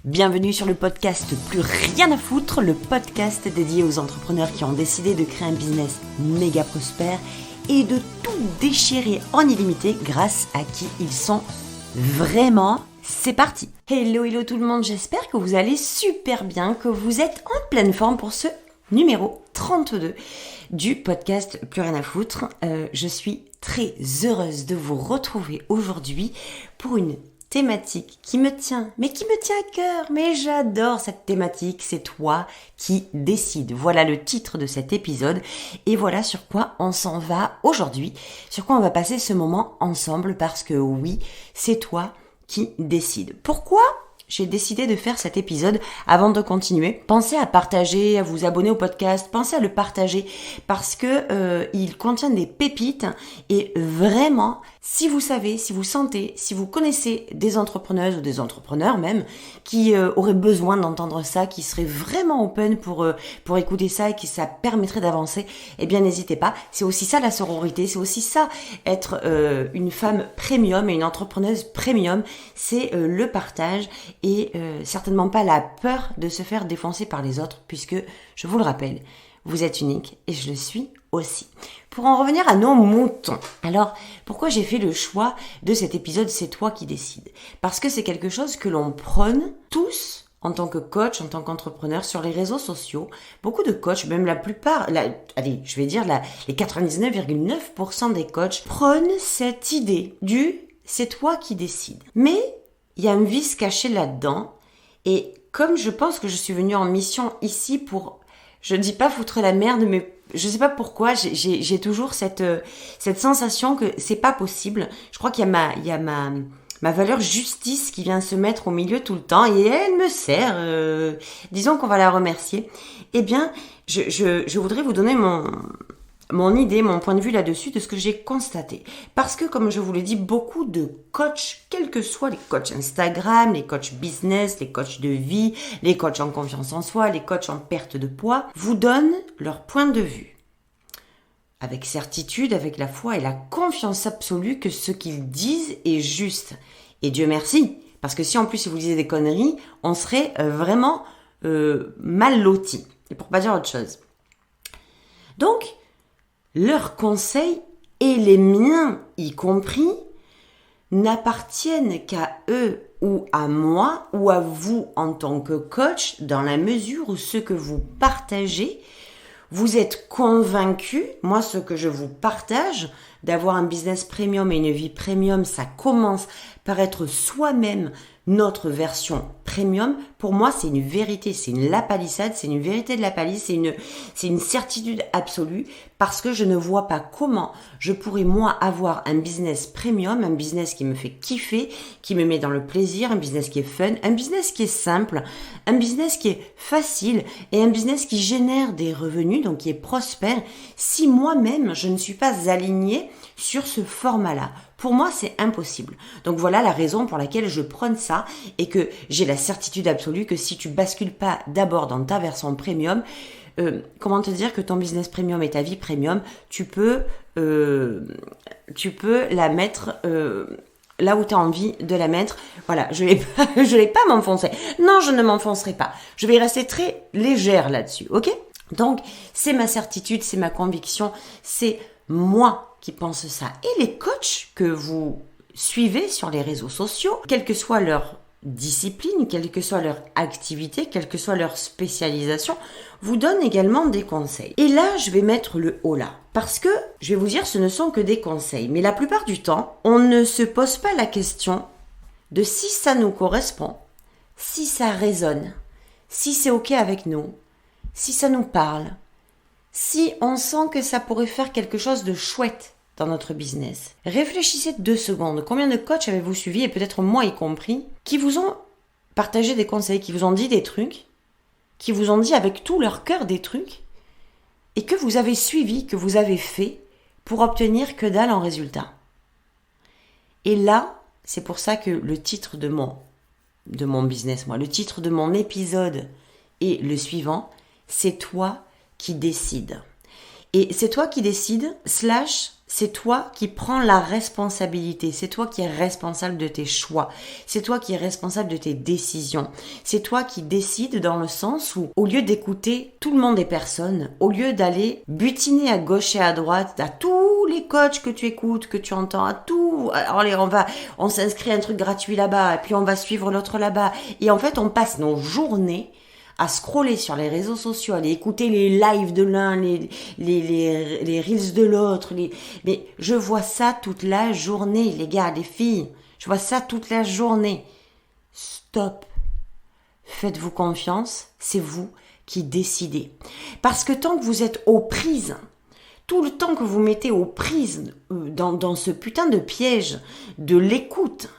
Bienvenue sur le podcast Plus rien à foutre, le podcast dédié aux entrepreneurs qui ont décidé de créer un business méga prospère et de tout déchirer en illimité grâce à qui ils sont vraiment. C'est parti! Hello tout le monde, j'espère que vous allez super bien, que vous êtes en pleine forme pour ce numéro 32 du podcast Plus rien à foutre. Je suis très heureuse de vous retrouver aujourd'hui pour une thématique qui me tient à cœur, mais j'adore cette thématique, c'est toi qui décides. Voilà le titre de cet épisode et voilà sur quoi on s'en va aujourd'hui, sur quoi on va passer ce moment ensemble parce que oui, c'est toi qui décides. Pourquoi j'ai décidé de faire cet épisode avant de continuer? Pensez à partager, à vous abonner au podcast, pensez à le partager parce que il contient des pépites et vraiment, si vous savez, si vous sentez, si vous connaissez des entrepreneuses ou des entrepreneurs même qui auraient besoin d'entendre ça, qui seraient vraiment open pour écouter ça et qui ça permettrait d'avancer, eh bien n'hésitez pas. C'est aussi ça la sororité, c'est aussi ça être une femme premium et une entrepreneuse premium, c'est le partage et certainement pas la peur de se faire défoncer par les autres puisque, je vous le rappelle, vous êtes unique et je le suis aussi. Pour en revenir à nos moutons, alors pourquoi j'ai fait le choix de cet épisode C'est toi qui décides? Parce que c'est quelque chose que l'on prône tous en tant que coach, en tant qu'entrepreneur sur les réseaux sociaux. Beaucoup de coachs, même la plupart, les 99,9% des coachs prônent cette idée du c'est toi qui décides. Mais il y a un vice caché là-dedans et comme je pense que je suis venue en mission ici pour, je ne dis pas foutre la merde, mais je sais pas pourquoi, j'ai toujours cette sensation que c'est pas possible. Je crois qu'il y a ma valeur justice qui vient se mettre au milieu tout le temps et elle me sert. Disons qu'on va la remercier. Eh bien, je voudrais vous donner mon idée, mon point de vue là-dessus de ce que j'ai constaté. Parce que, comme je vous l'ai dit, beaucoup de coachs, quels que soient les coachs Instagram, les coachs business, les coachs de vie, les coachs en confiance en soi, les coachs en perte de poids, vous donnent leur point de vue. Avec certitude, avec la foi et la confiance absolue que ce qu'ils disent est juste. Et Dieu merci. Parce que si en plus ils vous disaient des conneries, on serait vraiment mal lotis. Et pour pas dire autre chose. Donc, leurs conseils, et les miens y compris, n'appartiennent qu'à eux ou à moi ou à vous en tant que coach dans la mesure où ce que vous partagez, vous êtes convaincu, moi ce que je vous partage, d'avoir un business premium et une vie premium, ça commence par être soi-même notre version premium. Pour moi, c'est une vérité, c'est une lapalissade, c'est une vérité de la palisse, c'est une certitude absolue parce que je ne vois pas comment je pourrais moi avoir un business premium, un business qui me fait kiffer, qui me met dans le plaisir, un business qui est fun, un business qui est simple, un business qui est facile et un business qui génère des revenus, donc qui est prospère, si moi-même je ne suis pas alignée sur ce format-là. Pour moi, c'est impossible. Donc voilà la raison pour laquelle je prône ça et que j'ai la certitude absolue que si tu bascules pas d'abord dans ta version premium, comment te dire que ton business premium et ta vie premium, tu peux la mettre là où tu as envie de la mettre. Voilà, je vais pas m'enfoncer. Non, je ne m'enfoncerai pas. Je vais rester très légère là-dessus, ok? Donc, c'est ma certitude, c'est ma conviction, c'est moi qui pense ça. Et les coachs que vous suivez sur les réseaux sociaux, quelle que soit leur discipline, quelle que soit leur activité, quelle que soit leur spécialisation, vous donnent également des conseils. Et là, je vais mettre le haut là. Parce que, je vais vous dire, ce ne sont que des conseils. Mais la plupart du temps, on ne se pose pas la question de si ça nous correspond, si ça résonne, si c'est ok avec nous, si ça nous parle, si on sent que ça pourrait faire quelque chose de chouette dans notre business. Réfléchissez 2 secondes. Combien de coachs avez-vous suivi, et peut-être moi y compris, qui vous ont partagé des conseils, qui vous ont dit des trucs, qui vous ont dit avec tout leur cœur des trucs, et que vous avez suivi, que vous avez fait, pour obtenir que dalle en résultat. Et là, c'est pour ça que le titre de mon business, le titre de mon épisode est le suivant, c'est toi qui décides. Et c'est toi qui décides, c'est toi qui prends la responsabilité, c'est toi qui es responsable de tes choix, c'est toi qui es responsable de tes décisions, c'est toi qui décides dans le sens où, au lieu d'écouter tout le monde et personne, au lieu d'aller butiner à gauche et à droite, à tous les coachs que tu écoutes, que tu entends, à tout, allez, on s'inscrit à un truc gratuit là-bas, et puis on va suivre l'autre là-bas, et en fait on passe nos journées à scroller sur les réseaux sociaux, à aller écouter les lives de l'un, les reels de l'autre. Mais je vois ça toute la journée, les gars, les filles. Je vois ça toute la journée. Stop. Faites-vous confiance, c'est vous qui décidez. Parce que tant que vous êtes aux prises, tout le temps que vous mettez aux prises dans ce putain de piège de l'écoute,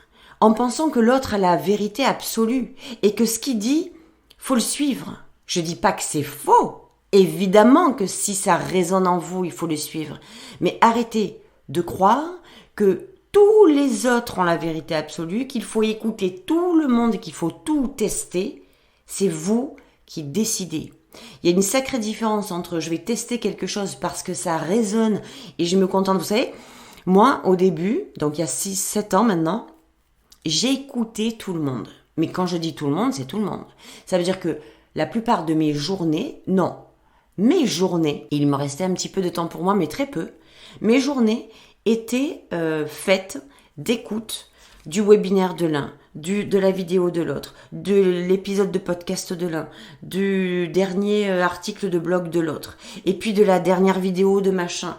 en pensant que l'autre a la vérité absolue et que ce qu'il dit, faut le suivre. Je dis pas que c'est faux. Évidemment que si ça résonne en vous, il faut le suivre. Mais arrêtez de croire que tous les autres ont la vérité absolue, qu'il faut écouter tout le monde et qu'il faut tout tester. C'est vous qui décidez. Il y a une sacrée différence entre je vais tester quelque chose parce que ça résonne et je me contente. Vous savez, moi, au début, donc il y a 6-7 ans maintenant, j'ai écouté tout le monde. Mais quand je dis tout le monde, c'est tout le monde. Ça veut dire que la plupart de mes journées, mes journées, il me restait un petit peu de temps pour moi, mais très peu, mes journées étaient faites d'écoute du webinaire de l'un, de la vidéo de l'autre, de l'épisode de podcast de l'un, du dernier article de blog de l'autre, et puis de la dernière vidéo de machin.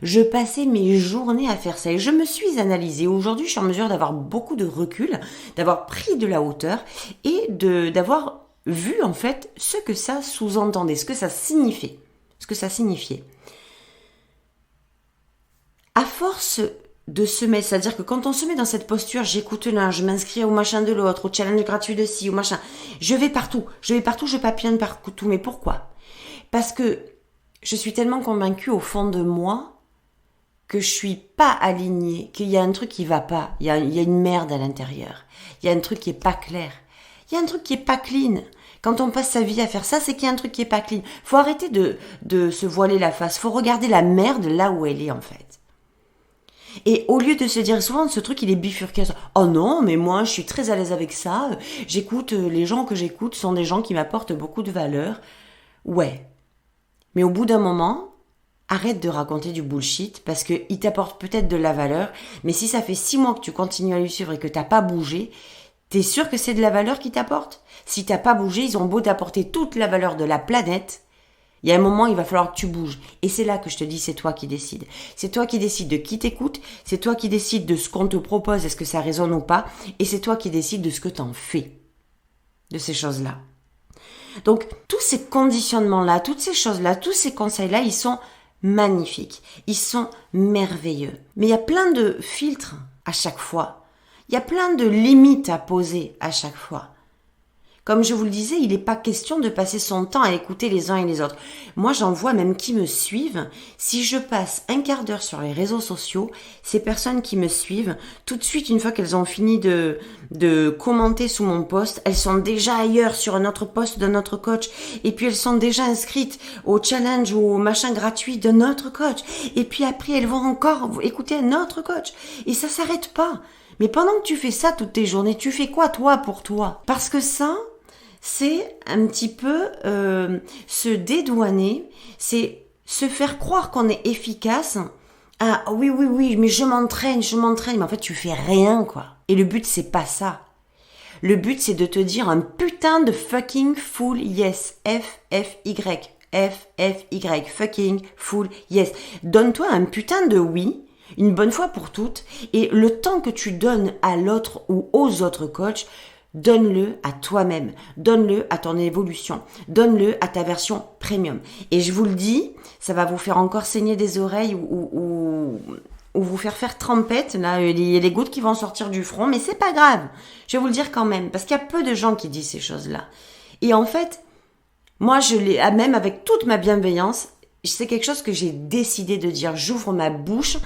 Je passais mes journées à faire ça et je me suis analysée. Aujourd'hui, je suis en mesure d'avoir beaucoup de recul, d'avoir pris de la hauteur et d'avoir vu en fait ce que ça sous-entendait, ce que ça signifiait. À force de se mettre, c'est-à-dire que quand on se met dans cette posture, j'écoute l'un, je m'inscris au machin de l'autre, au challenge gratuit de ci, au machin, je vais partout, je papillonne partout, mais pourquoi ? Parce que je suis tellement convaincue au fond de moi que je suis pas alignée, qu'il y a un truc qui va pas, il y a une merde à l'intérieur, il y a un truc qui est pas clair, il y a un truc qui est pas clean. Quand on passe sa vie à faire ça, c'est qu'il y a un truc qui est pas clean. Faut arrêter de se voiler la face, faut regarder la merde là où elle est en fait. Et au lieu de se dire souvent ce truc il est bifurqué, oh non mais moi je suis très à l'aise avec ça, j'écoute, les gens que j'écoute sont des gens qui m'apportent beaucoup de valeur. Ouais, mais au bout d'un moment, arrête de raconter du bullshit parce qu'ils t'apportent peut-être de la valeur, mais si ça fait 6 mois que tu continues à les suivre et que t'as pas bougé, t'es sûr que c'est de la valeur qu'ils t'apportent ? Si t'as pas bougé, ils ont beau t'apporter toute la valeur de la planète, il y a un moment, il va falloir que tu bouges. Et c'est là que je te dis, c'est toi qui décides. C'est toi qui décides de qui t'écoute, c'est toi qui décides de ce qu'on te propose, est-ce que ça résonne ou pas, et c'est toi qui décides de ce que t'en fais, de ces choses-là. Donc, tous ces conditionnements-là, toutes ces choses-là, tous ces conseils-là, ils sont magnifiques, ils sont merveilleux. Mais il y a plein de filtres à chaque fois. Il y a plein de limites à poser à chaque fois. Comme je vous le disais, il n'est pas question de passer son temps à écouter les uns et les autres. Moi, j'en vois même qui me suivent. Si je passe un quart d'heure sur les réseaux sociaux, ces personnes qui me suivent, tout de suite, une fois qu'elles ont fini de commenter sous mon post, elles sont déjà ailleurs sur un autre post d'un autre coach. Et puis, elles sont déjà inscrites au challenge ou au machin gratuit d'un autre coach. Et puis après, elles vont encore écouter un autre coach. Et ça s'arrête pas. Mais pendant que tu fais ça toutes tes journées, tu fais quoi, toi, pour toi ? Parce que ça, c'est un petit peu se dédouaner, c'est se faire croire qu'on est efficace. Ah oui, mais je m'entraîne, mais en fait tu fais rien quoi. Et le but c'est pas ça. Le but c'est de te dire un putain de fucking full yes, F-F-Y, fucking full yes. Donne-toi un putain de oui, une bonne fois pour toutes, et le temps que tu donnes à l'autre ou aux autres coachs, donne-le à toi-même, donne-le à ton évolution, donne-le à ta version premium. Et je vous le dis, ça va vous faire encore saigner des oreilles ou vous faire trempette. Là, il y a les gouttes qui vont sortir du front, mais c'est pas grave. Je vais vous le dire quand même, parce qu'il y a peu de gens qui disent ces choses-là. Et en fait, moi, je l'ai, même avec toute ma bienveillance, c'est quelque chose que j'ai décidé de dire. J'ouvre ma bouche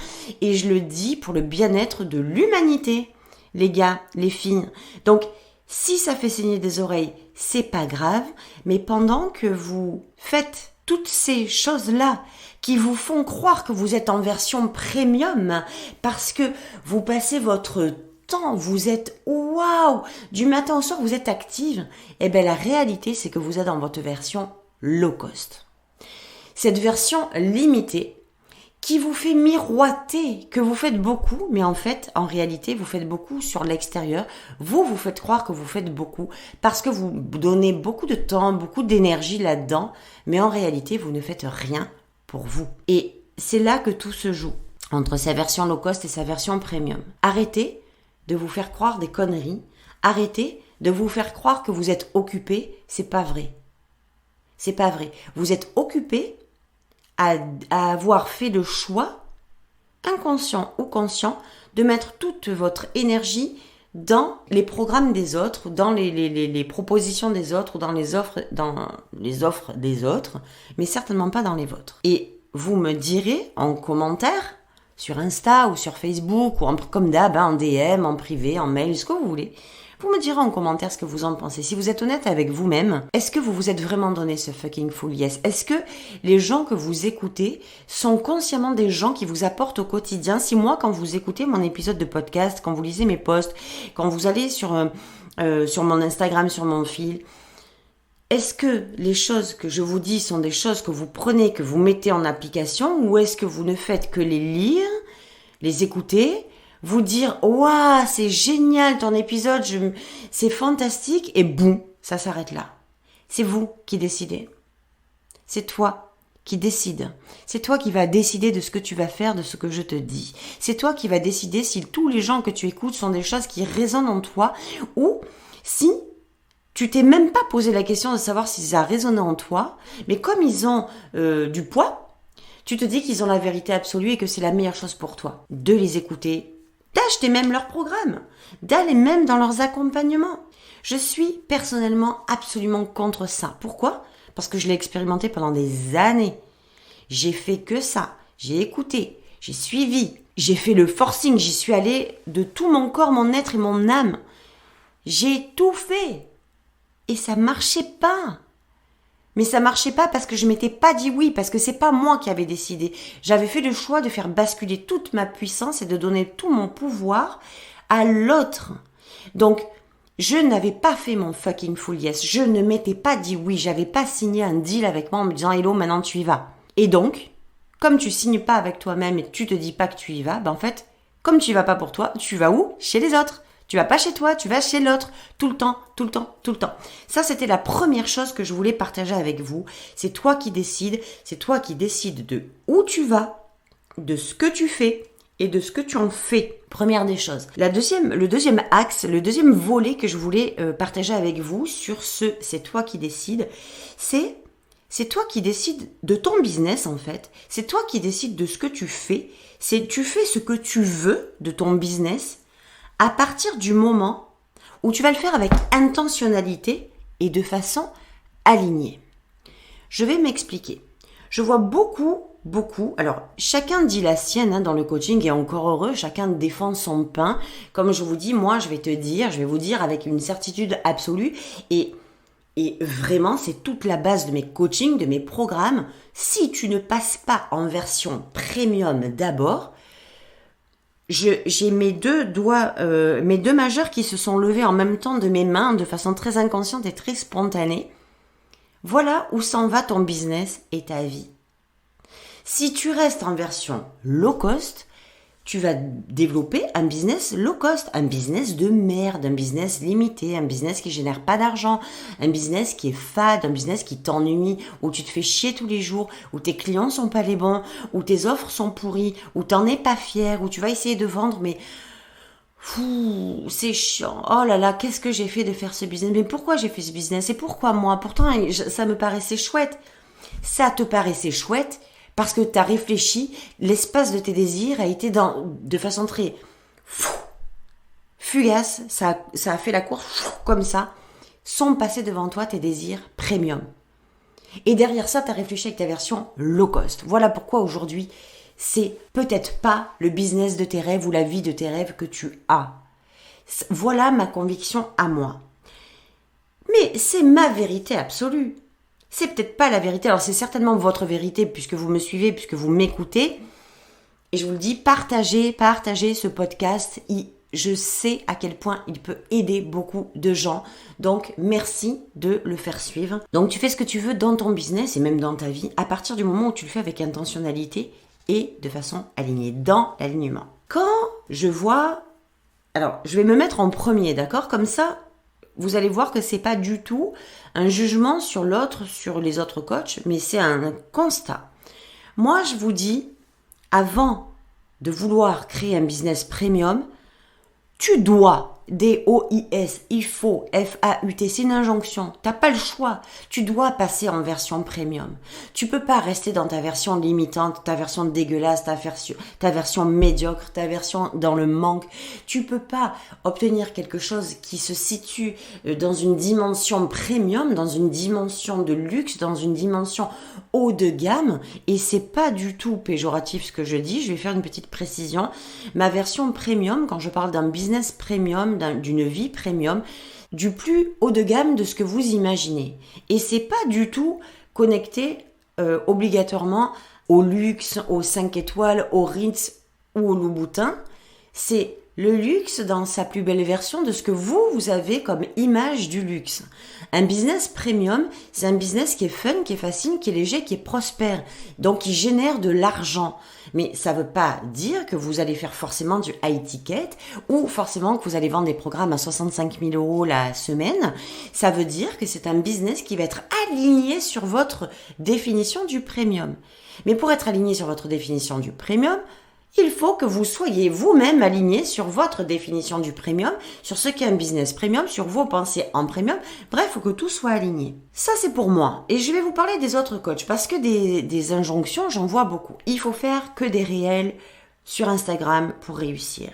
et je le dis pour le bien-être de l'humanité, les gars, les filles. Donc, si ça fait saigner des oreilles, c'est pas grave, mais pendant que vous faites toutes ces choses-là qui vous font croire que vous êtes en version premium parce que vous passez votre temps, vous êtes waouh, du matin au soir vous êtes active, eh bien la réalité c'est que vous êtes dans votre version low cost. Cette version limitée qui vous fait miroiter que vous faites beaucoup, mais en fait, en réalité, vous faites beaucoup sur l'extérieur. Vous faites croire que vous faites beaucoup parce que vous donnez beaucoup de temps, beaucoup d'énergie là-dedans, mais en réalité, vous ne faites rien pour vous. Et c'est là que tout se joue, entre sa version low cost et sa version premium. Arrêtez de vous faire croire des conneries. Arrêtez de vous faire croire que vous êtes occupé. C'est pas vrai. C'est pas vrai. Vous êtes occupé à avoir fait le choix, inconscient ou conscient, de mettre toute votre énergie dans les programmes des autres, dans les propositions des autres, ou dans les offres des autres, mais certainement pas dans les vôtres. Et vous me direz en commentaire, sur Insta ou sur Facebook, ou comme d'hab, en DM, en privé, en mail, ce que vous voulez, vous me direz en commentaire ce que vous en pensez. Si vous êtes honnête avec vous-même, est-ce que vous vous êtes vraiment donné ce fucking full yes? Est-ce que les gens que vous écoutez sont consciemment des gens qui vous apportent au quotidien? Si moi, quand vous écoutez mon épisode de podcast, quand vous lisez mes posts, quand vous allez sur mon Instagram, sur mon fil, est-ce que les choses que je vous dis sont des choses que vous prenez, que vous mettez en application, ou est-ce que vous ne faites que les lire, les écouter, vous dire « Waouh, c'est génial ton épisode, c'est fantastique » et boum, ça s'arrête là. C'est vous qui décidez. C'est toi qui décides. C'est toi qui vas décider de ce que tu vas faire, de ce que je te dis. C'est toi qui vas décider si tous les gens que tu écoutes sont des choses qui résonnent en toi ou si tu t'es même pas posé la question de savoir si ça résonne en toi, mais comme ils ont du poids, tu te dis qu'ils ont la vérité absolue et que c'est la meilleure chose pour toi de les écouter, d'acheter même leur programme, d'aller même dans leurs accompagnements. Je suis personnellement absolument contre ça. Pourquoi ? Parce que je l'ai expérimenté pendant des années. J'ai fait que ça. J'ai écouté, j'ai suivi, j'ai fait le forcing, j'y suis allée de tout mon corps, mon être et mon âme. J'ai tout fait. Et ça marchait pas. Mais ça marchait pas parce que je m'étais pas dit oui, parce que c'est pas moi qui avais décidé. J'avais fait le choix de faire basculer toute ma puissance et de donner tout mon pouvoir à l'autre. Donc, je n'avais pas fait mon fucking full yes. Je ne m'étais pas dit oui. J'avais pas signé un deal avec moi en me disant hello, maintenant tu y vas. Et donc, comme tu signes pas avec toi-même et tu te dis pas que tu y vas, ben en fait, comme tu y vas pas pour toi, tu vas où? Chez les autres. Tu vas pas chez toi, tu vas chez l'autre, tout le temps, tout le temps, tout le temps. Ça, c'était la première chose que je voulais partager avec vous. C'est toi qui décides, c'est toi qui décides de où tu vas, de ce que tu fais et de ce que tu en fais. Première des choses. Le deuxième axe, le deuxième volet que je voulais partager avec vous sur c'est toi qui décides, c'est toi qui décides de ton business en fait. C'est toi qui décides de ce que tu fais. Tu fais ce que tu veux de ton business à partir du moment où tu vas le faire avec intentionnalité et de façon alignée. Je vais m'expliquer. Je vois beaucoup, alors chacun dit la sienne dans le coaching et encore heureux, chacun défend son pain. Comme je vous dis, moi je vais vous dire avec une certitude absolue et vraiment c'est toute la base de mes coachings, de mes programmes. Si tu ne passes pas en version premium d'abord, j'ai mes deux doigts, mes deux majeurs qui se sont levés en même temps de mes mains de façon très inconsciente et très spontanée. Voilà où s'en va ton business et ta vie. Si tu restes en version low cost, tu vas développer un business low cost, un business de merde, un business limité, un business qui génère pas d'argent, un business qui est fade, un business qui t'ennuie, où tu te fais chier tous les jours, où tes clients sont pas les bons, où tes offres sont pourries, où t'en es pas fier, où tu vas essayer de vendre, mais c'est chiant. Oh là là, qu'est-ce que j'ai fait de faire ce business? Mais pourquoi j'ai fait ce business? Et pourquoi moi? Pourtant, ça me paraissait chouette. Ça te paraissait chouette parce que tu as réfléchi, l'espace de tes désirs a été de façon très fugace, ça a fait la course comme ça, sont passés devant toi tes désirs premium. Et derrière ça, tu as réfléchi avec ta version low cost. Voilà pourquoi aujourd'hui, c'est peut-être pas le business de tes rêves ou la vie de tes rêves que tu as. Voilà ma conviction à moi. Mais c'est ma vérité absolue. C'est peut-être pas la vérité. Alors, c'est certainement votre vérité puisque vous me suivez, puisque vous m'écoutez. Et je vous le dis, partagez ce podcast. Je sais à quel point il peut aider beaucoup de gens. Donc, merci de le faire suivre. Donc, tu fais ce que tu veux dans ton business et même dans ta vie à partir du moment où tu le fais avec intentionnalité et de façon alignée, dans l'alignement. Quand je vois... Alors, je vais me mettre en premier, d'accord ? Comme ça, vous allez voir que c'est pas du tout un jugement sur l'autre, sur les autres coachs, mais c'est un constat. Moi, je vous dis, avant de vouloir créer un business premium, tu dois, D-O-I-S, il faut, F-A-U-T, c'est une injonction. T'as pas le choix. Tu dois passer en version premium. Tu peux pas rester dans ta version limitante, ta version dégueulasse, ta version médiocre, ta version dans le manque. Tu peux pas obtenir quelque chose qui se situe dans une dimension premium, dans une dimension de luxe, dans une dimension haut de gamme. Et c'est pas du tout péjoratif ce que je dis. Je vais faire une petite précision. Ma version premium, quand je parle d'un business premium, d'une vie premium, du plus haut de gamme de ce que vous imaginez. Et c'est pas du tout connecté obligatoirement au luxe, aux 5 étoiles, au Ritz ou au Louboutin. C'est le luxe dans sa plus belle version de ce que vous avez comme image du luxe. Un business premium, c'est un business qui est fun, qui est facile, qui est léger, qui est prospère, donc qui génère de l'argent. Mais ça ne veut pas dire que vous allez faire forcément du high ticket ou forcément que vous allez vendre des programmes à 65 000 € la semaine. Ça veut dire que c'est un business qui va être aligné sur votre définition du premium. Mais pour être aligné sur votre définition du premium, il faut que vous soyez vous-même aligné sur votre définition du premium, sur ce qu'est un business premium, sur vos pensées en premium. Bref, il faut que tout soit aligné. Ça, c'est pour moi. Et je vais vous parler des autres coachs parce que des injonctions, j'en vois beaucoup. Il faut faire que des réels sur Instagram pour réussir.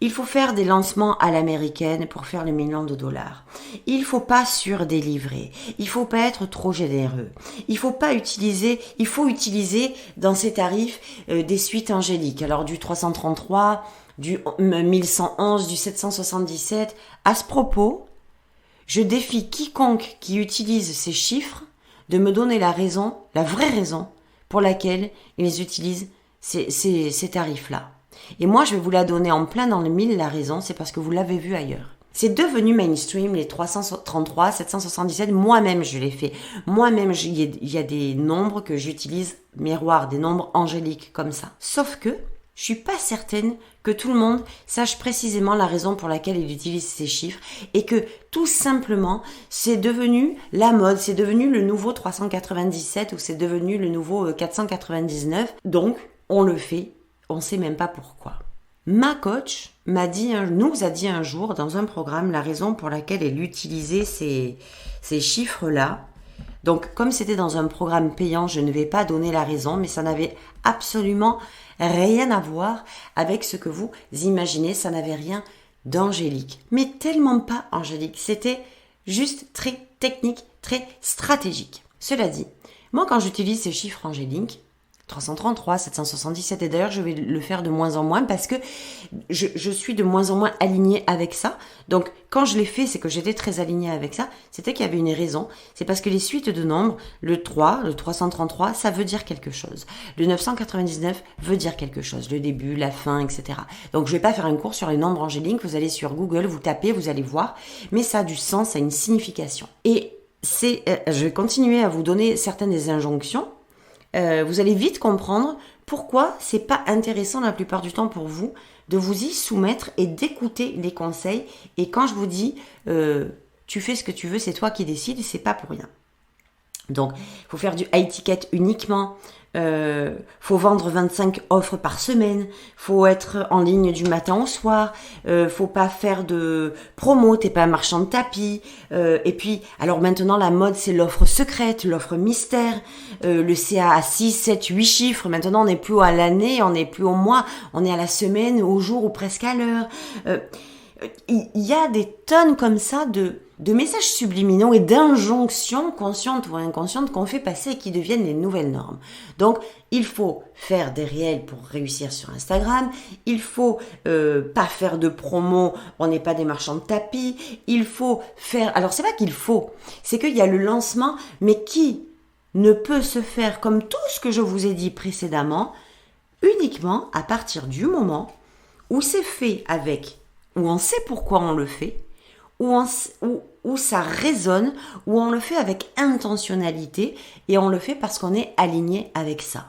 Il faut faire des lancements à l'américaine pour faire le million de dollars. Il faut pas surdélivrer. Il faut pas être trop généreux. Il faut utiliser dans ces tarifs des suites angéliques. Alors du 333, du 1111, du 777. À ce propos, je défie quiconque qui utilise ces chiffres de me donner la vraie raison pour laquelle ils utilisent ces tarifs-là. Et moi, je vais vous la donner en plein dans le mille. La raison, c'est parce que vous l'avez vu ailleurs. C'est devenu mainstream, les 333, 777. Moi-même, je l'ai fait. Moi-même, il y a des nombres que j'utilise miroir, des nombres angéliques comme ça. Sauf que je suis pas certaine que tout le monde sache précisément la raison pour laquelle il utilise ces chiffres et que tout simplement, c'est devenu la mode, c'est devenu le nouveau 397 ou c'est devenu le nouveau 499. Donc, on le fait. On ne sait même pas pourquoi. Ma coach nous a dit un jour dans un programme la raison pour laquelle elle utilisait ces chiffres-là. Donc, comme c'était dans un programme payant, je ne vais pas donner la raison, mais ça n'avait absolument rien à voir avec ce que vous imaginez. Ça n'avait rien d'angélique, mais tellement pas angélique. C'était juste très technique, très stratégique. Cela dit, moi, quand j'utilise ces chiffres angéliques, 333, 777, et d'ailleurs je vais le faire de moins en moins parce que je suis de moins en moins alignée avec ça. Donc quand je l'ai fait, c'est que j'étais très alignée avec ça, c'était qu'il y avait une raison, c'est parce que les suites de nombres, le 3, le 333, ça veut dire quelque chose. Le 999 veut dire quelque chose, le début, la fin, etc. Donc je vais pas faire un cours sur les nombres angéliques, vous allez sur Google, vous tapez, vous allez voir, mais ça a du sens, ça a une signification. Et je vais continuer à vous donner certaines des injonctions. Vous allez vite comprendre pourquoi c'est pas intéressant la plupart du temps pour vous de vous y soumettre et d'écouter les conseils. Et quand je vous dis tu fais ce que tu veux, c'est toi qui décides, c'est pas pour rien. Donc, il faut faire du high ticket uniquement. Faut vendre 25 offres par semaine. Faut être en ligne du matin au soir. Faut pas faire de promo. T'es pas un marchand de tapis. Et puis, alors maintenant, la mode, c'est l'offre secrète, l'offre mystère. Le CA à 6, 7, 8 chiffres. Maintenant, on n'est plus à l'année, on n'est plus au mois. On est à la semaine, au jour ou presque à l'heure. Il y a des tonnes comme ça de messages subliminaux et d'injonctions conscientes ou inconscientes qu'on fait passer et qui deviennent les nouvelles normes. Donc, il faut faire des réels pour réussir sur Instagram. Il faut pas faire de promo, on n'est pas des marchands de tapis. Il faut faire... Alors, c'est pas qu'il faut, c'est qu'il y a le lancement, mais qui ne peut se faire comme tout ce que je vous ai dit précédemment, uniquement à partir du moment où c'est fait avec, où on sait pourquoi on le fait, où ça résonne, où on le fait avec intentionnalité et on le fait parce qu'on est aligné avec ça.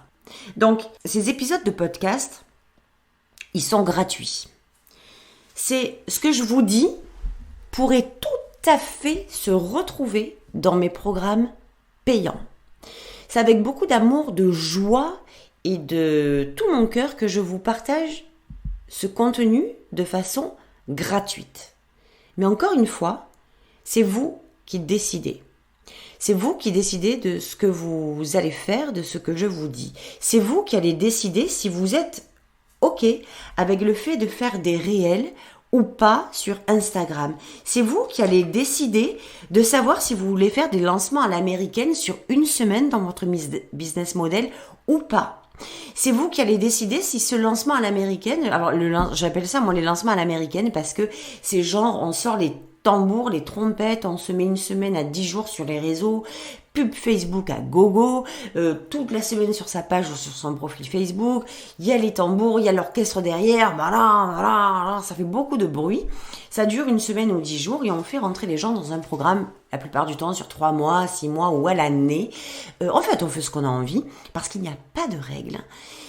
Donc, ces épisodes de podcast, ils sont gratuits. C'est ce que je vous dis pourrait tout à fait se retrouver dans mes programmes payants. C'est avec beaucoup d'amour, de joie et de tout mon cœur que je vous partage ce contenu de façon gratuite. Mais encore une fois, c'est vous qui décidez. C'est vous qui décidez de ce que vous allez faire, de ce que je vous dis. C'est vous qui allez décider si vous êtes OK avec le fait de faire des réels ou pas sur Instagram. C'est vous qui allez décider de savoir si vous voulez faire des lancements à l'américaine sur une semaine dans votre business model ou pas. C'est vous qui allez décider si ce lancement à l'américaine, alors j'appelle ça moi les lancements à l'américaine parce que c'est genre on sort les tambours, les trompettes, on se met une semaine à 10 jours sur les réseaux, pub Facebook à gogo, toute la semaine sur sa page ou sur son profil Facebook, il y a les tambours, il y a l'orchestre derrière, voilà, ça fait beaucoup de bruit. Ça dure une semaine ou 10 jours et on fait rentrer les gens dans un programme, la plupart du temps sur 3 mois, 6 mois ou à l'année. En fait, on fait ce qu'on a envie parce qu'il n'y a pas de règles.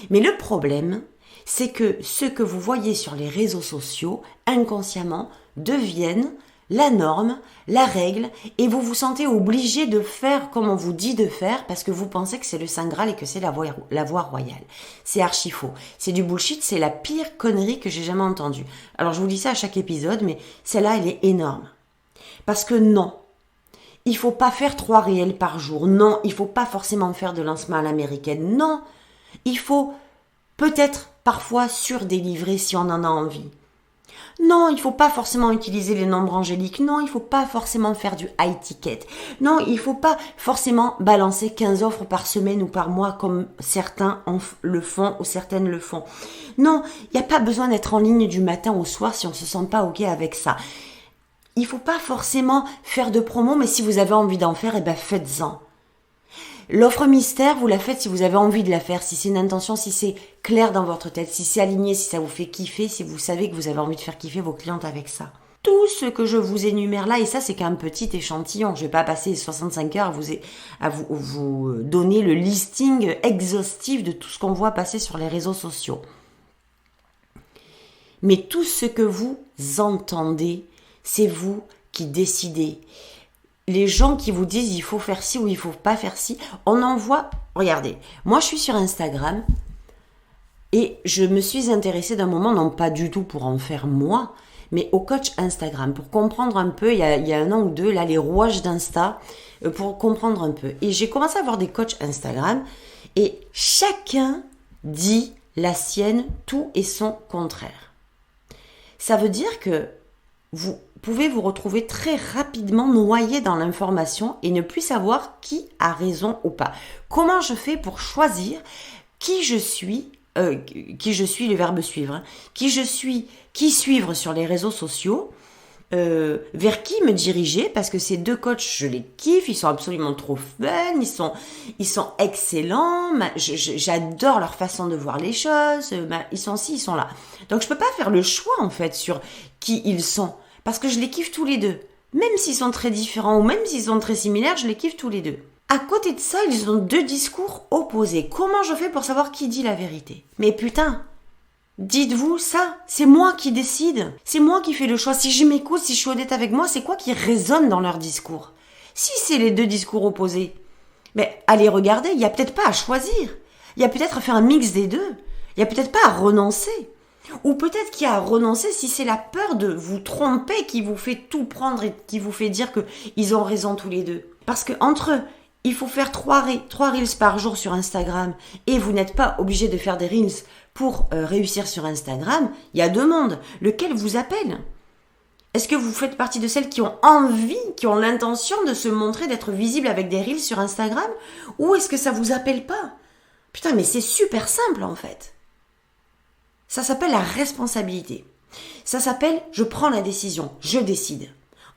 Mais le problème, c'est que ce que vous voyez sur les réseaux sociaux, inconsciemment, deviennent la norme, la règle, et vous vous sentez obligé de faire comme on vous dit de faire parce que vous pensez que c'est le Saint Graal et que c'est la voie royale. C'est archi faux. C'est du bullshit, c'est la pire connerie que j'ai jamais entendue. Alors je vous dis ça à chaque épisode, mais celle-là, elle est énorme. Parce que non, il faut pas faire 3 réels par jour. Non, il faut pas forcément faire de lancement à l'américaine. Non, il faut peut-être parfois surdélivrer si on en a envie. Non, il ne faut pas forcément utiliser les nombres angéliques. Non, il ne faut pas forcément faire du high ticket. Non, il ne faut pas forcément balancer 15 offres par semaine ou par mois comme certains le font ou certaines le font. Non, il n'y a pas besoin d'être en ligne du matin au soir si on ne se sent pas OK avec ça. Il ne faut pas forcément faire de promo, mais si vous avez envie d'en faire, eh ben faites-en. L'offre mystère, vous la faites si vous avez envie de la faire, si c'est une intention, si c'est clair dans votre tête, si c'est aligné, si ça vous fait kiffer, si vous savez que vous avez envie de faire kiffer vos clientes avec ça. Tout ce que je vous énumère là, et ça c'est qu'un petit échantillon, je vais pas passer 65 heures à vous donner le listing exhaustif de tout ce qu'on voit passer sur les réseaux sociaux. Mais tout ce que vous entendez, c'est vous qui décidez. Les gens qui vous disent il faut faire ci ou il faut pas faire ci, on en voit. Regardez, moi je suis sur Instagram et je me suis intéressée d'un moment, non pas du tout pour en faire moi, mais au coach Instagram, pour comprendre un peu, il y a 1 an ou 2, là, les rouages d'Insta, pour comprendre un peu. Et j'ai commencé à voir des coachs Instagram et chacun dit la sienne, tout et son contraire. Ça veut dire que vous pouvez vous retrouver très rapidement noyé dans l'information et ne plus savoir qui a raison ou pas. Comment je fais pour choisir qui je suis, le verbe suivre, hein, qui suivre sur les réseaux sociaux, vers qui me diriger, parce que ces 2 coachs, je les kiffe, ils sont absolument trop fun, ils sont excellents, j'adore leur façon de voir les choses, ils sont ci, ils sont là. Donc je peux pas faire le choix en fait sur qui ils sont. Parce que je les kiffe tous les 2. Même s'ils sont très différents ou même s'ils sont très similaires, je les kiffe tous les 2. À côté de ça, ils ont 2 discours opposés. Comment je fais pour savoir qui dit la vérité ? Mais putain, dites-vous ça, c'est moi qui décide. C'est moi qui fais le choix. Si je m'écoute, si je suis honnête avec moi, c'est quoi qui résonne dans leur discours ? Si c'est les 2 discours opposés, mais allez regarder, il n'y a peut-être pas à choisir. Il y a peut-être à faire un mix des 2. Il n'y a peut-être pas à renoncer. Ou peut-être qu'il y a à renoncer si c'est la peur de vous tromper qui vous fait tout prendre et qui vous fait dire qu'ils ont raison tous les 2. Parce que entre eux, il faut faire 3 reels par jour sur Instagram et vous n'êtes pas obligé de faire des reels pour réussir sur Instagram, il y a 2 mondes. Lequel vous appelle ? Est-ce que vous faites partie de celles qui ont envie, qui ont l'intention de se montrer, d'être visible avec des reels sur Instagram? Ou est-ce que ça vous appelle pas? Putain, mais c'est super simple en fait. Ça s'appelle la responsabilité. Ça s'appelle je prends la décision, je décide.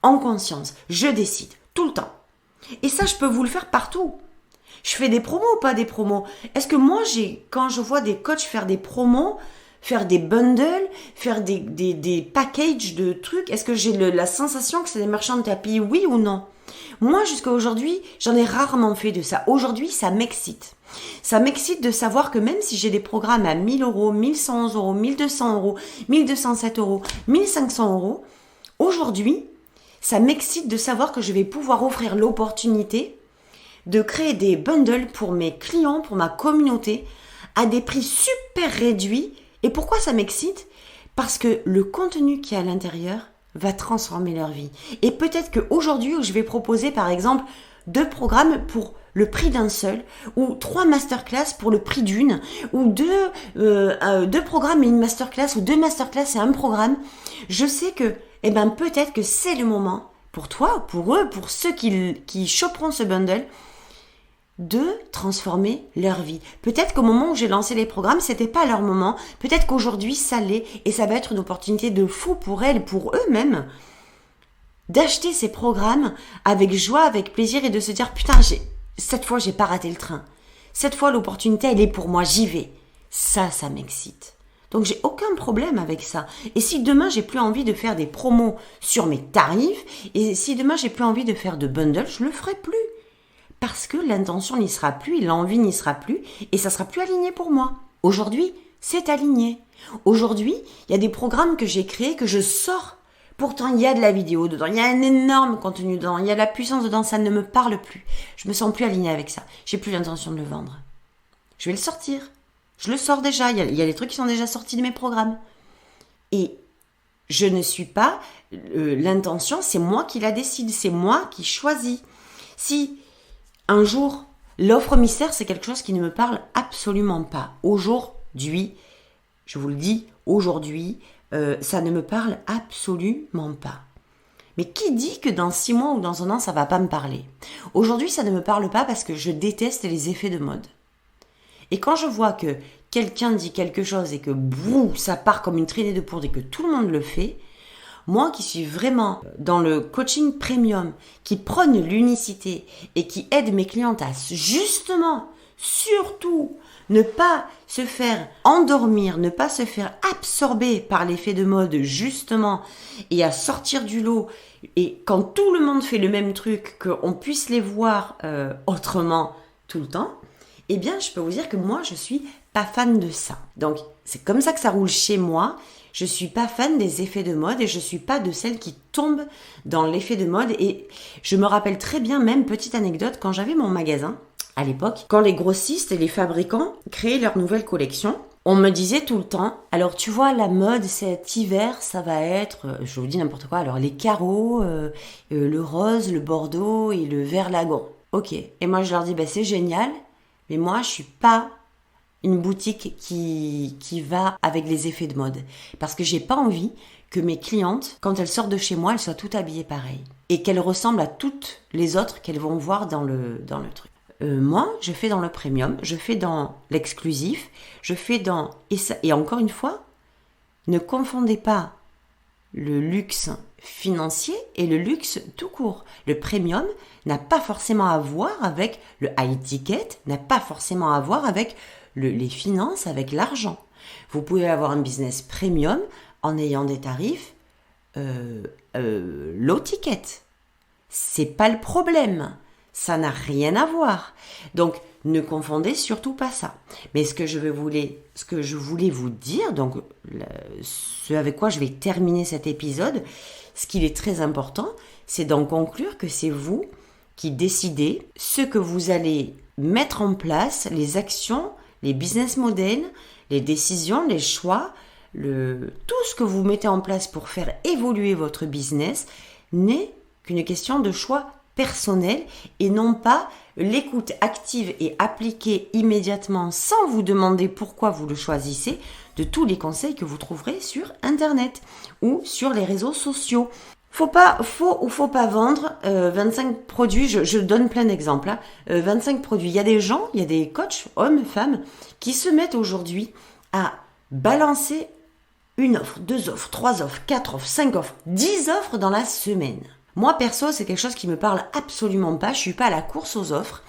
En conscience, je décide, tout le temps. Et ça, je peux vous le faire partout. Je fais des promos ou pas des promos? Est-ce que moi, quand je vois des coachs faire des promos, faire des bundles, faire des packages de trucs, est-ce que j'ai la sensation que c'est des marchands de tapis, oui ou non? Moi, jusqu'à aujourd'hui, j'en ai rarement fait de ça. Aujourd'hui, ça m'excite. Ça m'excite de savoir que même si j'ai des programmes à 1000 euros, 1100 euros, 1200 euros, 1207 euros, 1500 euros, aujourd'hui, ça m'excite de savoir que je vais pouvoir offrir l'opportunité de créer des bundles pour mes clients, pour ma communauté, à des prix super réduits. Et pourquoi ça m'excite? Parce que le contenu qui est à l'intérieur va transformer leur vie. Et peut-être qu'aujourd'hui, je vais proposer par exemple 2 programmes pour le prix d'un seul, ou 3 masterclass pour le prix d'une, ou 2 programmes et une masterclass, ou 2 masterclass et un programme. Je sais que, peut-être que c'est le moment, pour toi, pour eux, pour ceux qui choperont ce bundle, de transformer leur vie. Peut-être qu'au moment où j'ai lancé les programmes, c'était pas leur moment. Peut-être qu'aujourd'hui, ça l'est. Et ça va être une opportunité de fou pour elles, pour eux-mêmes, d'acheter ces programmes avec joie, avec plaisir et de se dire, putain, cette fois, j'ai pas raté le train. Cette fois, l'opportunité, elle est pour moi, j'y vais. Ça m'excite. Donc, j'ai aucun problème avec ça. Et si demain, j'ai plus envie de faire des promos sur mes tarifs, et si demain, j'ai plus envie de faire de bundles, je le ferai plus. Parce que l'intention n'y sera plus, l'envie n'y sera plus, et ça sera plus aligné pour moi. Aujourd'hui, c'est aligné. Aujourd'hui, il y a des programmes que j'ai créés, que je sors. Pourtant, il y a de la vidéo dedans, il y a un énorme contenu dedans, il y a de la puissance dedans, ça ne me parle plus. Je me sens plus alignée avec ça. J'ai plus l'intention de le vendre. Je vais le sortir. Je le sors déjà. Il y a des trucs qui sont déjà sortis de mes programmes. Et je ne suis pas... l'intention, c'est moi qui la décide. C'est moi qui choisis. Si un jour, l'offre mystère, c'est quelque chose qui ne me parle absolument pas. Aujourd'hui, je vous le dis, aujourd'hui, ça ne me parle absolument pas. Mais qui dit que dans 6 mois ou dans 1 an, ça va pas me parler? Aujourd'hui, ça ne me parle pas parce que je déteste les effets de mode. Et quand je vois que quelqu'un dit quelque chose et que ça part comme une traînée de poudre et que tout le monde le fait, moi qui suis vraiment dans le coaching premium, qui prône l'unicité et qui aide mes clientes à justement, surtout, ne pas se faire endormir, ne pas se faire absorber par l'effet de mode justement et à sortir du lot. Et quand tout le monde fait le même truc, qu'on puisse les voir autrement tout le temps, eh bien je peux vous dire que moi je suis pas fan de ça. Donc c'est comme ça que ça roule chez moi. Je suis pas fan des effets de mode et je suis pas de celles qui tombent dans l'effet de mode. Et je me rappelle très bien, même petite anecdote, quand j'avais mon magasin, à l'époque, quand les grossistes et les fabricants créaient leurs nouvelles collections, on me disait tout le temps, alors tu vois, la mode cet hiver, ça va être, je vous dis n'importe quoi, alors les carreaux, le rose, le bordeaux et le vert lagon. Ok. Et moi je leur dis, c'est génial, mais moi je suis pas une boutique qui va avec les effets de mode. Parce que j'ai pas envie que mes clientes, quand elles sortent de chez moi, elles soient toutes habillées pareil. Et qu'elles ressemblent à toutes les autres qu'elles vont voir dans le truc. Moi, je fais dans le premium, je fais dans l'exclusif, je fais dans... Et encore une fois, ne confondez pas le luxe financier et le luxe tout court. Le premium n'a pas forcément à voir avec le high ticket, n'a pas forcément à voir avec les finances, avec l'argent. Vous pouvez avoir un business premium en ayant des tarifs low ticket. C'est pas le problème. Ça n'a rien à voir. Donc, ne confondez surtout pas ça. Mais ce que je voulais vous dire, donc ce avec quoi je vais terminer cet épisode, ce qu'il est très important, c'est d'en conclure que c'est vous qui décidez ce que vous allez mettre en place, les actions, les business models, les décisions, les choix, tout ce que vous mettez en place pour faire évoluer votre business n'est qu'une question de choix personnelle et non pas l'écoute active et appliquée immédiatement sans vous demander pourquoi vous le choisissez de tous les conseils que vous trouverez sur Internet ou sur les réseaux sociaux. Faut ou faut pas vendre 25 produits, je donne plein d'exemples, 25 produits. Il y a des gens, il y a des coachs, hommes, femmes, qui se mettent aujourd'hui à balancer une offre, 2 offres, 3 offres, 4 offres, 5 offres, 10 offres dans la semaine. Moi, perso, c'est quelque chose qui me parle absolument pas. Je suis pas à la course aux offres.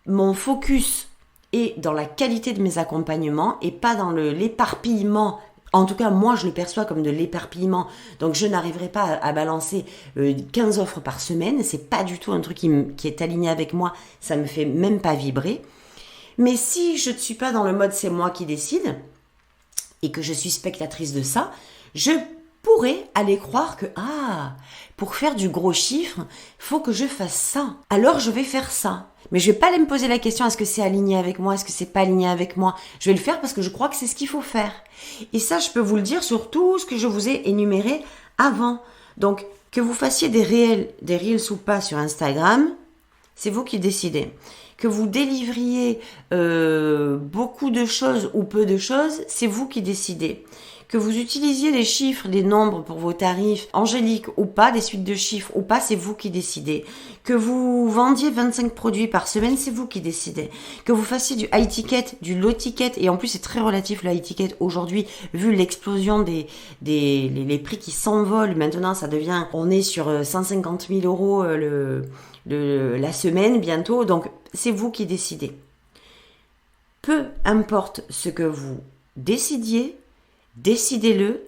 Mon focus est dans la qualité de mes accompagnements et pas dans l'éparpillement. En tout cas, moi, je le perçois comme de l'éparpillement. Donc, je n'arriverai pas à balancer 15 offres par semaine. C'est pas du tout un truc qui est aligné avec moi. Ça me fait même pas vibrer. Mais si je ne suis pas dans le mode c'est moi qui décide et que je suis spectatrice de ça, je pourrais aller croire que pour faire du gros chiffre, faut que je fasse ça. Alors je vais faire ça. Mais je vais pas aller me poser la question est-ce que c'est aligné avec moi, est-ce que c'est pas aligné avec moi. Je vais le faire parce que je crois que c'est ce qu'il faut faire. Et ça, je peux vous le dire sur tout ce que je vous ai énuméré avant. Donc, que vous fassiez des reels ou pas sur Instagram, c'est vous qui décidez. Que vous délivriez beaucoup de choses ou peu de choses, c'est vous qui décidez. Que vous utilisiez des chiffres, des nombres pour vos tarifs angéliques ou pas, des suites de chiffres ou pas, c'est vous qui décidez. Que vous vendiez 25 produits par semaine, c'est vous qui décidez. Que vous fassiez du high ticket, du low ticket, et en plus c'est très relatif le high ticket aujourd'hui, vu l'explosion les prix qui s'envolent, maintenant ça devient, on est sur 150 000 euros la semaine bientôt, donc c'est vous qui décidez. Peu importe ce que vous décidiez, décidez-le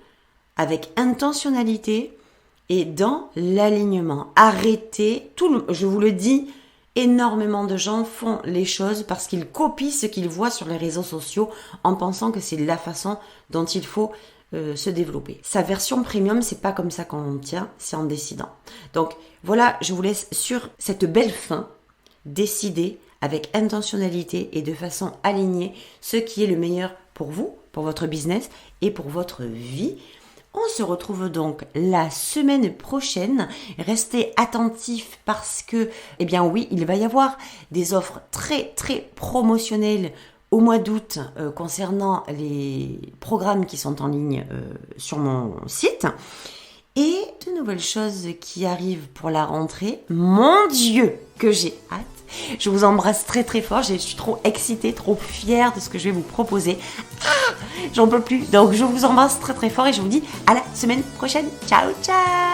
avec intentionnalité et dans l'alignement. Arrêtez, je vous le dis, énormément de gens font les choses parce qu'ils copient ce qu'ils voient sur les réseaux sociaux en pensant que c'est la façon dont il faut se développer. Sa version premium, c'est pas comme ça qu'on obtient, c'est en décidant. Donc voilà, je vous laisse sur cette belle fin décider avec intentionnalité et de façon alignée ce qui est le meilleur pour vous, pour votre business et pour votre vie. On se retrouve donc la semaine prochaine. Restez attentifs parce que, eh bien oui, il va y avoir des offres très très promotionnelles au mois d'août concernant les programmes qui sont en ligne sur mon site. Et de nouvelles choses qui arrivent pour la rentrée. Mon Dieu, que j'ai hâte. Je vous embrasse très très fort. Je suis trop excitée, trop fière de ce que je vais vous proposer. J'en peux plus. Donc je vous embrasse très très fort et je vous dis à la semaine prochaine. Ciao, ciao!